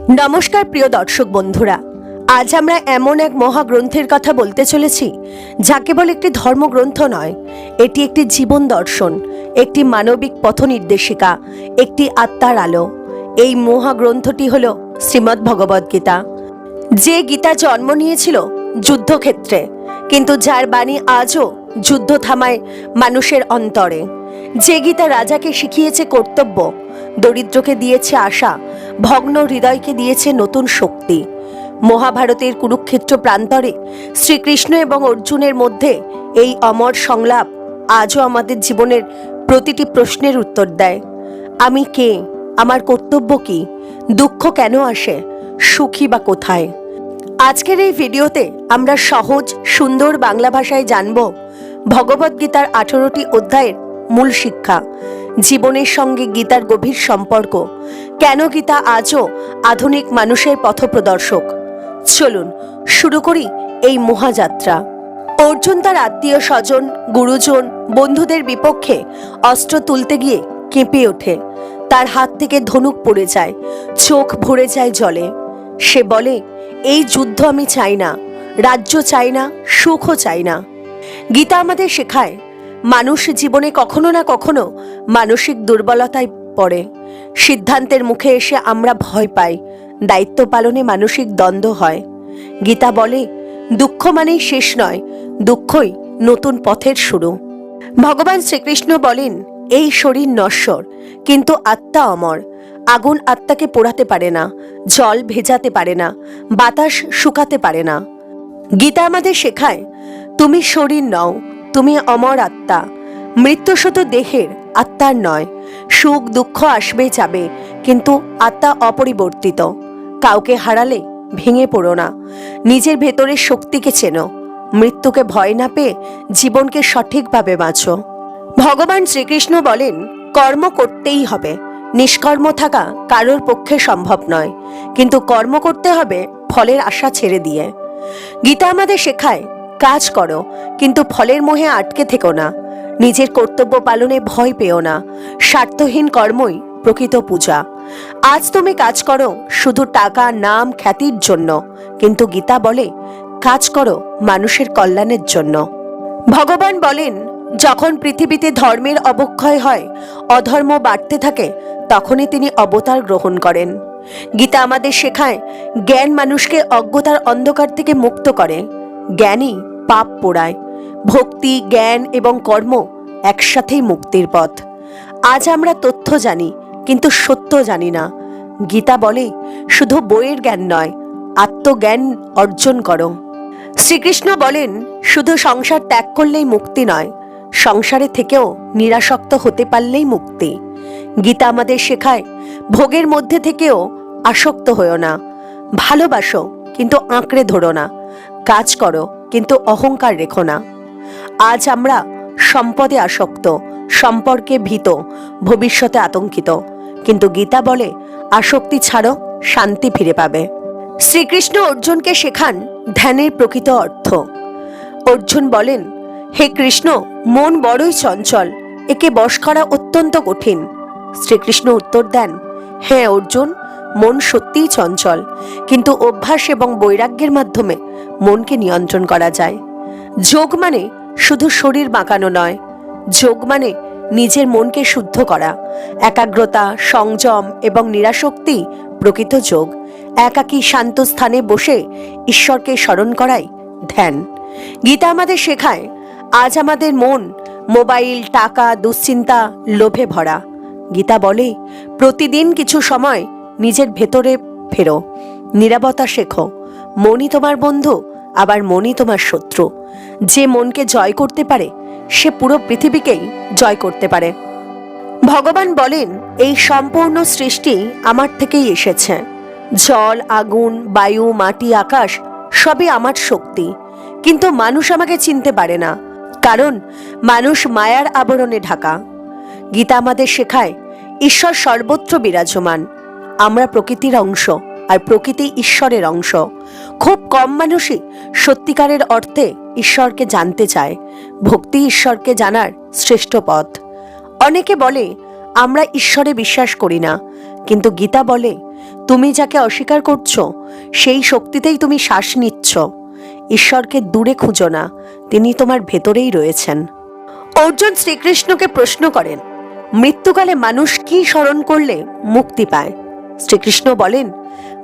নমস্কার প্রিয় দর্শক বন্ধুরা, আজ আমরা এমন এক মহাগ্রন্থের কথা বলতে চলেছি যা কেবল একটি ধর্মগ্রন্থ নয়, এটি একটি জীবন দর্শন, একটি মানবিক পথ নির্দেশিকা, একটি আত্মার আলো। এই মহাগ্রন্থটি হল শ্রীমদ্ ভগবদ্ গীতা। যে গীতা জন্ম নিয়েছিল যুদ্ধক্ষেত্রে, কিন্তু যার বাণী আজও যুদ্ধ থামায় মানুষের অন্তরে। যে গীতা রাজাকে শিখিয়েছে কর্তব্য, দরিদ্রকে দিয়েছে আশা, ভগ্ন হৃদয়কে দিয়েছে নতুন শক্তি। মহাভারতের কুরুক্ষেত্র প্রান্তরে শ্রীকৃষ্ণ এবং অর্জুনের মধ্যে এই অমর সংলাপ আজও আমাদের জীবনের প্রতিটি প্রশ্নের উত্তর দেয়। আমি কে? আমার কর্তব্য কি? দুঃখ কেন আসে? সুখী বা কোথায়? আজকের এই ভিডিওতে আমরা সহজ সুন্দর বাংলা ভাষায় জানব ভগবদ্গীতার 18টি অধ্যায়ের মূল শিক্ষা, জীবনের সঙ্গে গীতার গভীর সম্পর্ক, কেন গীতা আজও আধুনিক মানুষের পথপ্রদর্শক। চলুন শুরু করি এই মহাযাত্রা। অর্জুন তার আত্মীয় স্বজন, গুরুজন, বন্ধুদের বিপক্ষে অস্ত্র তুলতে গিয়ে কেঁপে ওঠে। তার হাত থেকে ধনুক পড়ে যায়, চোখ ভরে যায় জলে। সে বলে, এই যুদ্ধ আমি চাই না, রাজ্য চাই না, সুখও চাই না। গীতা আমাদের শেখায় মানুষ জীবনে কখনো না কখনো মানসিক দুর্বলতায় পড়ে। সিদ্ধান্তের মুখে এসে আমরা ভয় পাই, দায়িত্ব পালনে মানসিক দ্বন্দ্ব হয়। গীতা বলে, দুঃখ মানেই শেষ নয়, দুঃখই নতুন পথের শুরু। ভগবান শ্রীকৃষ্ণ বলেন, এই শরীর নশ্বর, কিন্তু আত্মা অমর। আগুন আত্মাকে পোড়াতে পারে না, জল ভেজাতে পারে না, বাতাস শুকাতে পারে না। গীতা আমাদের শেখায়, তুমি শরীর নও, তুমি অমর আত্মা। মৃত্যু শুধু দেহের, আত্মার নয়। সুখ দুঃখ আসবে যাবে, কিন্তু আত্মা অপরিবর্তিত। কাউকে হারালে ভেঙে পড়ো না, নিজের ভেতরের শক্তিকে চেনো। মৃত্যুকে ভয় না পেয়ে জীবনকে সঠিকভাবে বাঁচো। ভগবান শ্রীকৃষ্ণ বলেন, কর্ম করতেই হবে। নিষ্কর্ম থাকা কারোর পক্ষে সম্ভব নয়, কিন্তু কর্ম করতে হবে ফলের আশা ছেড়ে দিয়ে। গীতা আমাদের শেখায়, কাজ করো, কিন্তু ফলের মোহে আটকে থেকো না। নিজের কর্তব্য পালনে ভয় পেও না। স্বার্থহীন কর্মই প্রকৃত পূজা। আজ তুমি কাজ করো শুধু টাকা, নাম, খ্যাতির জন্য, কিন্তু গীতা বলে, কাজ করো মানুষের কল্যাণের জন্য। ভগবান বলেন, যখন পৃথিবীতে ধর্মের অবক্ষয় হয়, অধর্ম বাড়তে থাকে, তখনই তিনি অবতার গ্রহণ করেন। গীতা আমাদের শেখায়, জ্ঞান মানুষকে অজ্ঞতার অন্ধকার থেকে মুক্ত করে। জ্ঞানই পাপ পোড়ায়। ভক্তি, জ্ঞান এবং কর্ম একসাথেই মুক্তির পথ। আজ আমরা তথ্য জানি, কিন্তু সত্য জানি না। গীতা বলে, শুধু বইয়ের জ্ঞান নয়, আত্মজ্ঞান অর্জন করো। শ্রীকৃষ্ণ বলেন, শুধু সংসার ত্যাগ করলেই মুক্তি নয়, সংসারে থেকেও নিরাসক্ত হতে পারলেই মুক্তি। গীতা আমাদের শেখায়, ভোগের মধ্যে থেকেও আসক্ত হও না। ভালোবাসো, কিন্তু আঁকড়ে ধরো না। কাজ করো, কিন্তু অহংকার রেখো না। আজ আমরা সম্পদে আসক্ত, সম্পর্কে ভীত, ভবিষ্যতে আতঙ্কিত, কিন্তু গীতা বলে, আসক্তি ছাড়ো, শান্তি ফিরে পাবে। শ্রীকৃষ্ণ অর্জুনকে শেখান ধ্যানের প্রকৃত অর্থ। অর্জুন বলেন, হে কৃষ্ণ, মন বড়ই চঞ্চল, একে বশ করা অত্যন্ত কঠিন। শ্রীকৃষ্ণ উত্তর দেন, হ্যাঁ অর্জুন, মন সত্যিই চঞ্চল, কিন্তু অভ্যাস এবং বৈরাগ্যের মাধ্যমে মনকে নিয়ন্ত্রণ করা যায়। যোগ মানে শুধু শরীর বাঁকানো নয়, যোগ মানে নিজের মনকে শুদ্ধ করা। একাগ্রতা, সংযম এবং নিরাসক্তি প্রকৃত যোগ। একাকী শান্ত স্থানে বসে ঈশ্বরকে স্মরণ করাই ধ্যান। গীতা আমাদের শেখায়, আজ আমাদের মন মোবাইল, টাকা, দুশ্চিন্তা, লোভে ভরা। গীতা বলে, প্রতিদিন কিছু সময় নিজের ভেতরে ফেরো, নীরবতা শেখো। মনই তোমার বন্ধু, আবার মনই তোমার শত্রু। যে মনকে জয় করতে পারে, সে পুরো পৃথিবীকেই জয় করতে পারে। ভগবান বলেন, এই সম্পূর্ণ সৃষ্টি আমার থেকেই এসেছে। জল, আগুন, বায়ু, মাটি, আকাশ সবই আমার শক্তি, কিন্তু মানুষ আমাকে চিনতে পারে না, কারণ মানুষ মায়ার আবরণে ঢাকা। গীতা আমাদের শেখায়, ঈশ্বর সর্বত্র বিরাজমান। আমরা প্রকৃতির অংশ, আর প্রকৃতি ঈশ্বরের অংশ। খুব কম মানুষই সত্যিকারের অর্থে ঈশ্বরকে জানতে চায়। ভক্তি ঈশ্বরকে জানার শ্রেষ্ঠ পথ। অনেকে বলে, আমরা ঈশ্বরে বিশ্বাস করি না, কিন্তু গীতা বলে, তুমি যাকে অস্বীকার করছো সেই শক্তিতেই তুমি শ্বাস নিচ্ছ। ঈশ্বরকে দূরে খুঁজো না, তিনি তোমার ভেতরেই রয়েছেন। অর্জুন শ্রীকৃষ্ণকে প্রশ্ন করেন, মৃত্যুকালে মানুষ কি স্মরণ করলে মুক্তি পায়? শ্রীকৃষ্ণ বলেন,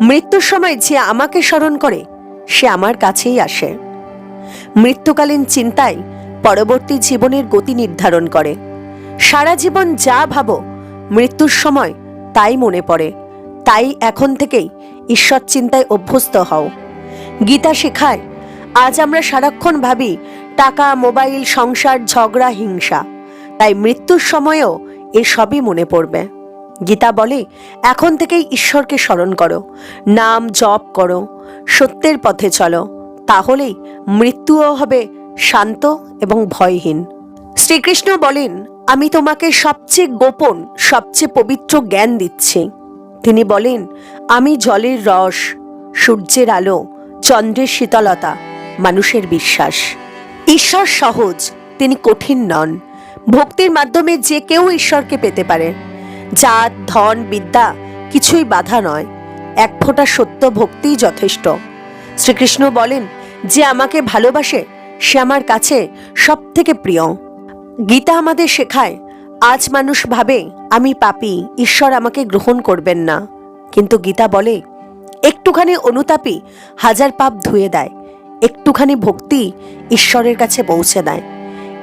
মৃত্যুর সময় যে আমাকে স্মরণ করে সে আমার কাছেই আসে। মৃত্যুকালীন চিন্তাই পরবর্তী জীবনের গতি নির্ধারণ করে। সারা জীবন যা ভাবো মৃত্যুর সময় তাই মনে পড়ে। তাই এখন থেকেই ঈশ্বর চিন্তায় অভ্যস্ত হও। গীতা শেখায়, আজ আমরা সারাক্ষণ ভাবি টাকা, মোবাইল, সংসার, ঝগড়া, হিংসা। তাই মৃত্যুর সময়েও এসবই মনে পড়বে। গীতা বলে, এখন থেকেই ঈশ্বরকে স্মরণ করো, নাম জপ করো, সত্যের পথে চলো, তাহলেই মৃত্যুও হবে শান্ত এবং ভয়হীন। শ্রীকৃষ্ণ বলেন, আমি তোমাকে সবচেয়ে গোপন, সবচেয়ে পবিত্র জ্ঞান দিচ্ছি। তিনি বলেন, আমি জলের রস, সূর্যের আলো, চন্দ্রের শীতলতা, মানুষের বিশ্বাস। ঈশ্বর সহজ, তিনি কঠিন নন। ভক্তির মাধ্যমে যে কেউ ঈশ্বরকে পেতে পারে। জাত, ধন, বিদ্যা কিছুই বাধা নয়। এক ফোঁটা সত্য ভক্তিই যথেষ্ট। শ্রীকৃষ্ণ বলেন, যে আমাকে ভালোবাসে সে আমার কাছে সব থেকে প্রিয়। গীতা আমাদের শেখায়, আজ মানুষ ভাবে আমি পাপী, ঈশ্বর আমাকে গ্রহণ করবেন না। কিন্তু গীতা বলে, একটুখানি অনুতাপই হাজার পাপ ধুয়ে দেয়। একটুখানি ভক্তি ঈশ্বরের কাছে পৌঁছে দেয়।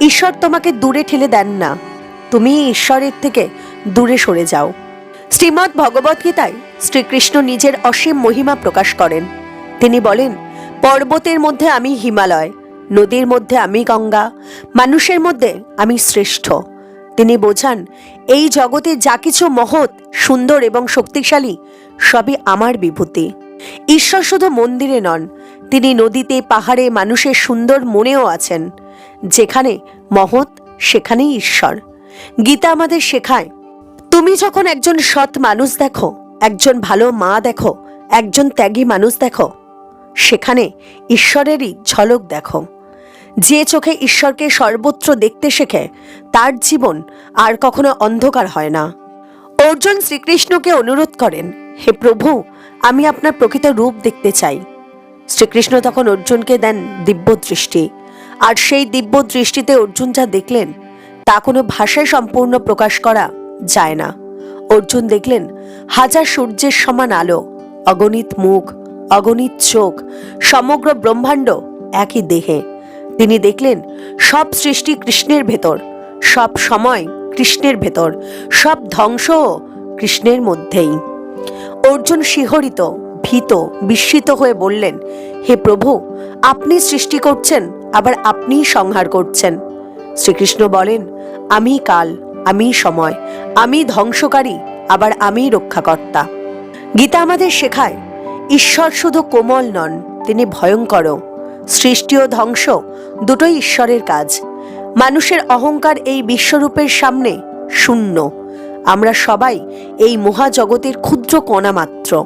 ঈশ্বর তোমাকে দূরে ঠেলে দেন না, তুমি ঈশ্বরের থেকে দূরে সরে যাও। শ্রীমদ্ ভগবত গীতায় শ্রীকৃষ্ণ নিজের অসীম মহিমা প্রকাশ করেন। তিনি বলেন, পর্বতের মধ্যে আমি হিমালয়, নদীর মধ্যে আমি গঙ্গা, মানুষের মধ্যে আমি শ্রেষ্ঠ। তিনি বোঝান, এই জগতে যা কিছু মহৎ, সুন্দর এবং শক্তিশালী সবই আমার বিভূতি। ঈশ্বর শুধু মন্দিরে নন, তিনি নদীতে, পাহাড়ে, মানুষের সুন্দর মনেও আছেন। যেখানে মহৎ সেখানেই ঈশ্বর। গীতা আমাদের শেখায়, তুমি যখন একজন সৎ মানুষ দেখো, একজন ভালো মা দেখো, একজন ত্যাগী মানুষ দেখো, সেখানে ঈশ্বরেরই ঝলক দেখো। যে চোখে ঈশ্বরকে সর্বত্র দেখতে শেখে তার জীবন আর কখনো অন্ধকার হয় না। অর্জুন শ্রীকৃষ্ণকে অনুরোধ করেন, হে প্রভু, আমি আপনার প্রকৃত রূপ দেখতে চাই। শ্রীকৃষ্ণ তখন অর্জুনকে দেন দিব্য দৃষ্টি। আর সেই দিব্য দৃষ্টিতে অর্জুন যা দেখলেন তা কোনো ভাষায় সম্পূর্ণ প্রকাশ করা যায় না। অর্জুন দেখলেন হাজার সূর্যের সমান আলো, অগণিত মুখ, অগণিত চোখ, সমগ্র ব্রহ্মাণ্ড একই দেহে। তিনি দেখলেন সব সৃষ্টি কৃষ্ণের ভেতর, সব সময় কৃষ্ণের ভেতর, সব ধ্বংসও কৃষ্ণের মধ্যেই। অর্জুন শিহরিত, ভীত, বিস্মিত হয়ে বললেন, হে প্রভু, আপনি সৃষ্টি করছেন, আবার আপনিই সংহার করছেন। শ্রীকৃষ্ণ বলেন, আমি কাল, আমি সময়, আমি ধ্বংসকারী, আবার আমি রক্ষাকর্তা। গীতা আমাদের শেখায়, ঈশ্বর শুধু কোমল নন, তিনি ভয়ঙ্করও। সৃষ্টি ও ধ্বংস দুটোই ঈশ্বরের কাজ। মানুষের অহংকার এই বিশ্বরূপের সামনে শূন্য। আমরা সবাই এই মহাজগতের ক্ষুদ্র কণা মাত্র।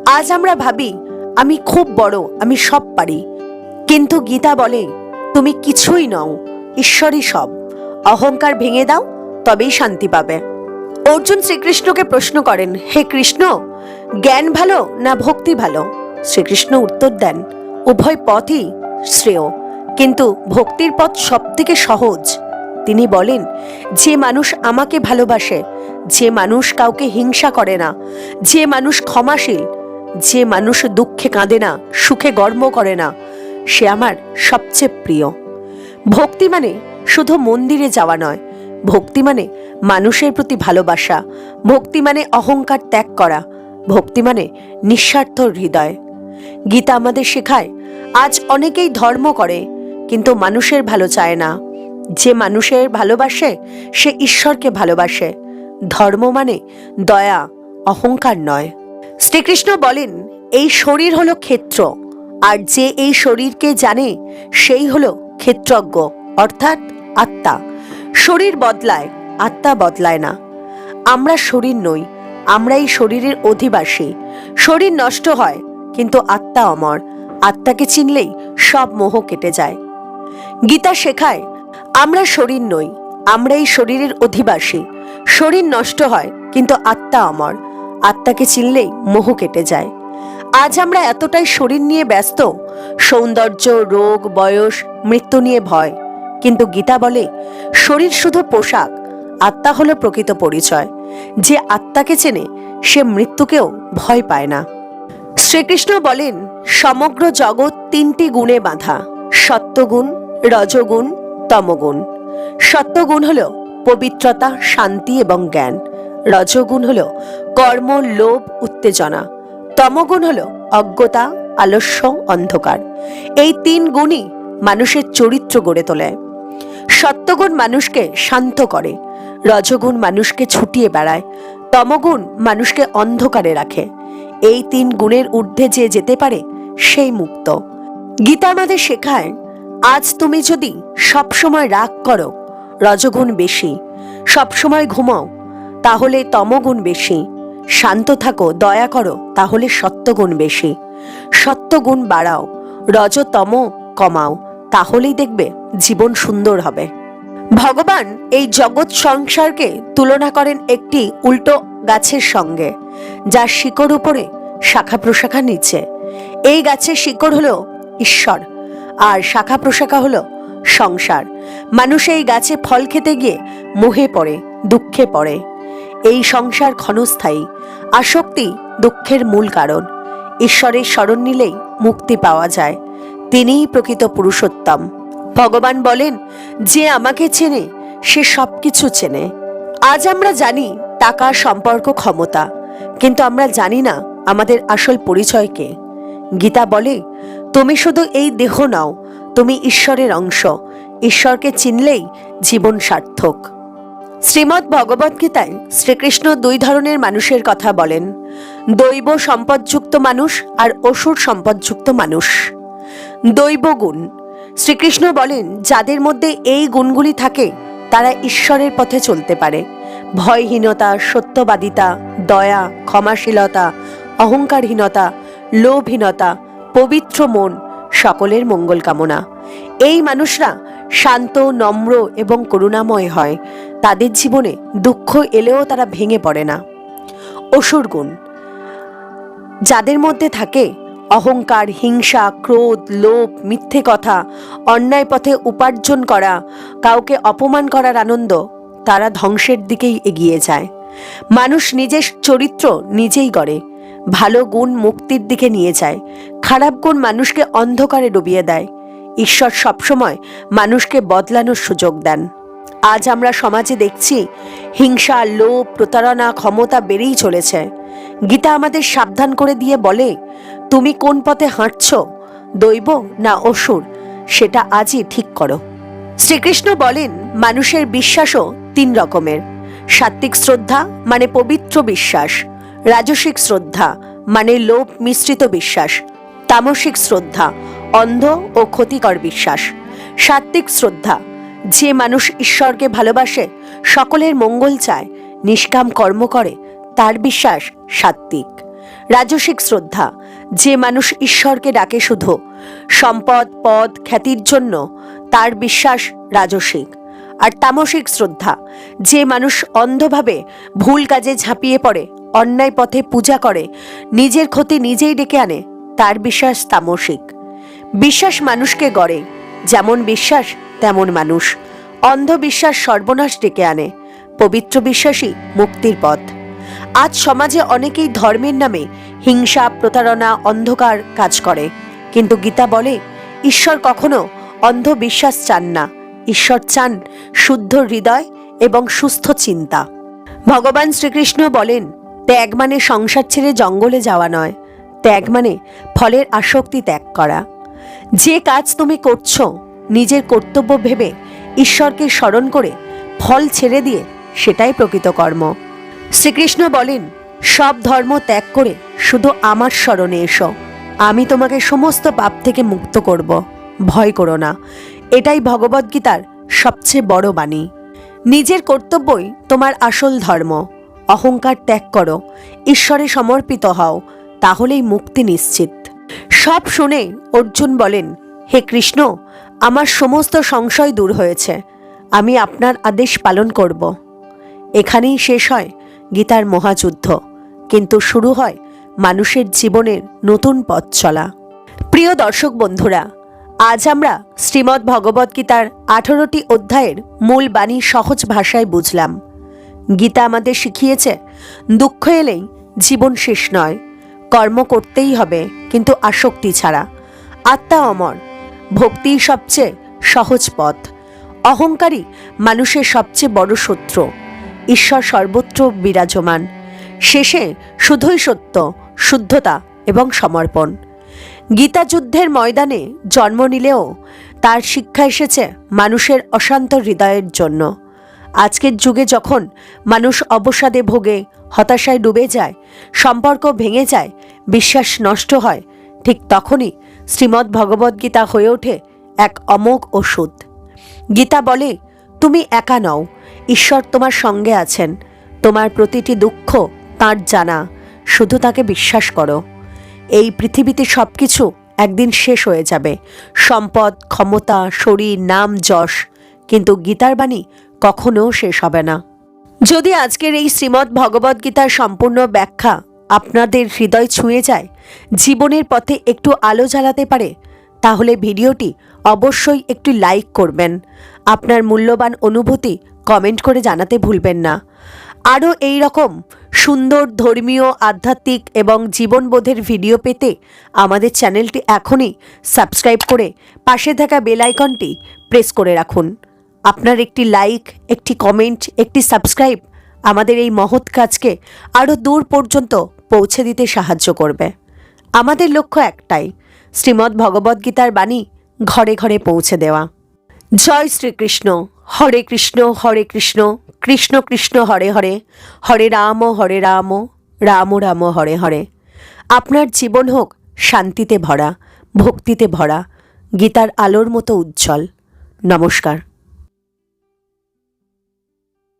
আজ আমরা ভাবি আমি খুব বড়, আমি সব পারি। কিন্তু গীতা বলে, তুমি কিছুই নও, ঈশ্বরই সব। অহংকার ভেঙে দাও, তবেই শান্তি পাবে। অর্জুন শ্রীকৃষ্ণকে প্রশ্ন করেন, হে কৃষ্ণ, জ্ঞান ভালো না ভক্তি ভালো? শ্রীকৃষ্ণ উত্তর দেন, উভয় পথই শ্রেয়, কিন্তু ভক্তির পথ সব থেকে সহজ। তিনি বলেন, যে মানুষ আমাকে ভালোবাসে, যে মানুষ কাউকে হিংসা করে না, যে মানুষ ক্ষমাশীল, যে মানুষ দুঃখে কাঁদে না, সুখে গর্ব করে না, সে আমার সবচেয়ে প্রিয়। ভক্তি মানে শুধু মন্দিরে যাওয়া নয়, ভক্তি মানে মানুষের প্রতি ভালোবাসা, ভক্তি মানে অহংকার ত্যাগ করা, ভক্তি মানে নিঃস্বার্থ হৃদয়। গীতা আমাদের শেখায়, আজ অনেকেই ধর্ম করে কিন্তু মানুষের ভালো চায় না। যে মানুষের ভালোবাসে সে ঈশ্বরকে ভালোবাসে। ধর্ম মানে দয়া, অহংকার নয়। শ্রীকৃষ্ণ বলেন, এই শরীর হলো ক্ষেত্র, আর যে এই শরীরকে জানে সেই হলো ক্ষেত্রজ্ঞ, অর্থাৎ আত্মা। শরীর বদলায়, আত্মা বদলায় না। আমরা শরীর নই, আমরা এই শরীরের অধিবাসী। শরীর নষ্ট হয় কিন্তু আত্মা অমর। আত্মাকে চিনলেই সব মোহ কেটে যায়। গীতা শেখায়, আমরা শরীর নই, আমরা এই শরীরের অধিবাসী। শরীর নষ্ট হয় কিন্তু আত্মা অমর। আত্মাকে চিনলেই মোহ কেটে যায়। আজ আমরা এতটাই শরীর নিয়ে ব্যস্ত, সৌন্দর্য, রোগ, বয়স, মৃত্যু নিয়ে ভয়। কিন্তু গীতা বলে শরীর শুধু পোশাক, আত্মা হলো প্রকৃত পরিচয়। যে আত্মাকে চেনে সে মৃত্যুকেও ভয় পায় না। শ্রীকৃষ্ণ বলেন সমগ্র জগৎ তিনটি গুণে বাঁধা, সত্ত্বগুণ, রজগুণ, তমগুণ। সত্ত্বগুণ হল পবিত্রতা, শান্তি এবং জ্ঞান। রজগুণ হল কর্ম, লোভ, উত্তেজনা। তমগুণ হল অজ্ঞতা, আলস্য, অন্ধকার। এই তিন গুণই মানুষের চরিত্র গড়ে তোলে। সত্ত্বগুণ মানুষকে শান্ত করে, রজগুণ মানুষকে ছুটিয়ে বেড়ায়, তমগুণ মানুষকে অন্ধকারে রাখে। এই তিন গুণের ঊর্ধ্বে যে যেতে পারে সেই মুক্ত। গীতা আমাদের শেখায় আজ তুমি যদি সবসময় রাগ করো, রজগুণ বেশি। সবসময় ঘুমাও, তাহলে তমগুণ বেশি। শান্ত থাকো, দয়া করো, তাহলে সত্ত্বগুণ বেশি। সত্ত্বগুণ বাড়াও, রজতম কমাও, তাহলেই দেখবে জীবন সুন্দর হবে। ভগবান এই জগৎ সংসারকে তুলনা করেন একটি উল্টো গাছের সঙ্গে, যার শিকড় উপরে, শাখা প্রশাখা নিচে। এই গাছের শিকড় হলো ঈশ্বর, আর শাখা প্রশাখা হলো সংসার। মানুষ এই গাছে ফল খেতে গিয়ে মোহে পড়ে, দুঃখে পড়ে। এই সংসার ক্ষণস্থায়ী, আসক্তি দুঃখের মূল কারণ। ঈশ্বরের শরণ নিলেই মুক্তি পাওয়া যায়। তিনিই প্রকৃত পুরুষোত্তম। ভগবান বলেন যে আমাকে চেনে সে সবকিছু চেনে। আজ আমরা জানি টাকা, সম্পর্ক, ক্ষমতা, কিন্তু আমরা জানি না আমাদের আসল পরিচয় কে। গীতা বলে তুমি শুধু এই দেহ নাও, তুমি ঈশ্বরের অংশ। ঈশ্বরকে চিনলেই জীবন সার্থক। শ্রীমদ্ ভগবদ গীতায় শ্রীকৃষ্ণ দুই ধরনের মানুষের কথা বলেন, দৈব সম্পদযুক্ত মানুষ আর অসুর সম্পদযুক্ত মানুষ। দৈব গুণ, শ্রীকৃষ্ণ বলেন যাদের মধ্যে এই গুণগুলি থাকে তারা ঈশ্বরের পথে চলতে পারে। ভয়হীনতা, সত্যবাদিতা, দয়া, ক্ষমাশীলতা, অহংকারহীনতা, লোভহীনতা, পবিত্র মন, সকলের মঙ্গল কামনা। এই মানুষরা শান্ত, নম্র এবং করুণাময় হয়। তাদের জীবনে দুঃখ এলেও তারা ভেঙে পড়ে না। অসুর গুণ, যাদের মধ্যে থাকে অহংকার, হিংসা, ক্রোধ, লোভ, মিথ্যে কথা, অন্যায় পথে উপার্জন করা, কাউকে অপমান করার আনন্দ, তারা ধ্বংসের দিকেই এগিয়ে যায়। মানুষ নিজের চরিত্র নিজেই গড়ে। ভালো গুণ মুক্তির দিকে নিয়ে যায়, খারাপ গুণ মানুষকে অন্ধকারে ডুবিয়ে দেয়। ঈশ্বর সবসময় মানুষকে বদলানোর সুযোগ দেন। আজ আমরা সমাজে দেখছি হিংসা, লোভ, প্রতারণা, ক্ষমতা বেড়েই চলেছে। গীতা আমাদের সাবধান করে দিয়ে বলে তুমি কোন পথে হাঁটছ, দৈব না অসুর, সেটা আজই ঠিক করো। শ্রীকৃষ্ণ বলেন মানুষের বিশ্বাসও তিন রকমের। সাত্ত্বিক শ্রদ্ধা মানে পবিত্র বিশ্বাস, রাজসিক শ্রদ্ধা মানে লোভ মিশ্রিত বিশ্বাস, তামসিক শ্রদ্ধা অন্ধ ও ক্ষতিকর বিশ্বাস। সাত্ত্বিক শ্রদ্ধা, যে মানুষ ঈশ্বরকে ভালোবাসে, সকলের মঙ্গল চায়, নিষ্কাম কর্ম করে, তার বিশ্বাস সাত্ত্বিক। রাজসিক শ্রদ্ধা, যে মানুষ ঈশ্বরকে ডাকে শুধু সম্পদ, পদ, খ্যাতির জন্য, তার বিশ্বাস রাজসিক। আর তামসিক শ্রদ্ধা, যে মানুষ অন্ধভাবে ভুল কাজে ঝাঁপিয়ে পড়ে, অন্যায় পথে পূজা করে, নিজের ক্ষতি নিজেই ডেকে আনে, তার বিশ্বাস তামসিক। বিশ্বাস মানুষকে গড়ে, যেমন বিশ্বাস তেমন মানুষ। অন্ধবিশ্বাস সর্বনাশ ডেকে আনে, পবিত্র বিশ্বাসই মুক্তির পথ। আজ সমাজে অনেকেই ধর্মের নামে হিংসা, প্রতারণা, অন্ধকার কাজ করে, কিন্তু গীতা বলে ঈশ্বর কখনো অন্ধবিশ্বাস চান না। ঈশ্বর চান শুদ্ধ হৃদয় এবং সুস্থ চিন্তা। ভগবান শ্রীকৃষ্ণ বলেন ত্যাগ মানে সংসার ছেড়ে জঙ্গলে যাওয়া নয়, ত্যাগ মানে ফলের আসক্তি ত্যাগ করা। যে কাজ তুমি করছো নিজের কর্তব্য ভেবে ঈশ্বরকে স্মরণ করে ফল ছেড়ে দিয়ে, সেটাই প্রকৃত কর্ম। শ্রীকৃষ্ণ বলেন সব ধর্ম ত্যাগ করে শুধু আমার স্মরণে এসো, আমি তোমাকে সমস্ত পাপ থেকে মুক্ত করব, ভয় করো না। এটাই ভগবদ্গীতার সবচেয়ে বড় বাণী। নিজের কর্তব্যই তোমার আসল ধর্ম। অহংকার ত্যাগ করো, ঈশ্বরে সমর্পিত হও, তাহলেই মুক্তি নিশ্চিত। সব শুনে অর্জুন বলেন হে কৃষ্ণ, আমার সমস্ত সংশয় দূর হয়েছে, আমি আপনার আদেশ পালন করব। এখানেই শেষ হয় গীতার মহাযুদ্ধ। কিন্তু শুরু হয় মানুষের জীবনের নতুন পথ চলা। প্রিয় দর্শক বন্ধুরা, আজ আমরা শ্রীমদ্ ভগবদ্গীতার 18টি অধ্যায়ের মূল বাণী সহজ ভাষায় বুঝলাম। গীতা আমাদের শিখিয়েছে দুঃখ এলেই জীবন শেষ নয়, কর্ম করতেই হবে কিন্তু আসক্তি ছাড়া। আত্মা অমর, ভক্তিই সবচেয়ে সহজ পথ। অহংকারী মানুষের সবচেয়ে বড় শত্রু। ঈশ্বর সর্বত্র বিরাজমান। শেষে শুধুই সত্য, শুদ্ধতা এবং সমর্পণ। গীতা যুদ্ধের ময়দানে জন্ম নিলেও তার শিক্ষা এসেছে মানুষের অশান্ত হৃদয়ের জন্য। আজকের যুগে যখন মানুষ অবসাদে ভোগে, হতাশায় ডুবে যায়, সম্পর্ক ভেঙে যায়, বিশ্বাস নষ্ট হয়, ঠিক তখনই শ্রীমদ্ ভগবদ্গীতা হয়ে ওঠে এক অমোঘ ওষুধ। গীতা বলে, তুমি একা নও, ঈশ্বর তোমার সঙ্গে আছেন। তোমার প্রতিটি দুঃখ তাঁর জানা, শুধু তাকে বিশ্বাস করো। এই পৃথিবীতে সব কিছু একদিন শেষ হয়ে যাবে, সম্পদ, ক্ষমতা, শরীর, নাম, যশ, কিন্তু গীতার বাণী কখনো শেষ হবে না। যদি আজকের এই শ্রীমদ্ ভগবদ্গীতার সম্পূর্ণ ব্যাখ্যা আপনাদের হৃদয় ছুঁয়ে যায়, জীবনের পথে একটু আলো জ্বালাতে পারে, তাহলে ভিডিওটি অবশ্যই একটু লাইক করবেন। আপনার মূল্যবান অনুভূতি কমেন্ট করে জানাতে ভুলবেন না। আরও এই রকম সুন্দর ধর্মীয়, আধ্যাত্মিক এবং জীবনবোধের ভিডিও পেতে আমাদের চ্যানেলটি এখনই সাবস্ক্রাইব করে পাশে থাকা বেল আইকনটি প্রেস করে রাখুন। আপনার একটি লাইক, একটি কমেন্ট, একটি সাবস্ক্রাইব আমাদের এই মহৎ কাজকে আরও দূর পর্যন্ত পৌঁছে দিতে সাহায্য করবে। আমাদের লক্ষ্য একটাই, শ্রীমদ্ ভগবদ্গীতার বাণী ঘরে ঘরে পৌঁছে দেওয়া। জয় শ্রীকৃষ্ণ। হরে কৃষ্ণ হরে কৃষ্ণ, কৃষ্ণ কৃষ্ণ হরে হরে, হরে রাম রাম রাম হরে হরে। আপনার জীবন হোক শান্তিতে ভরা, ভক্তিতে ভরা, গীতার আলোর মতো উজ্জ্বল। নমস্কার।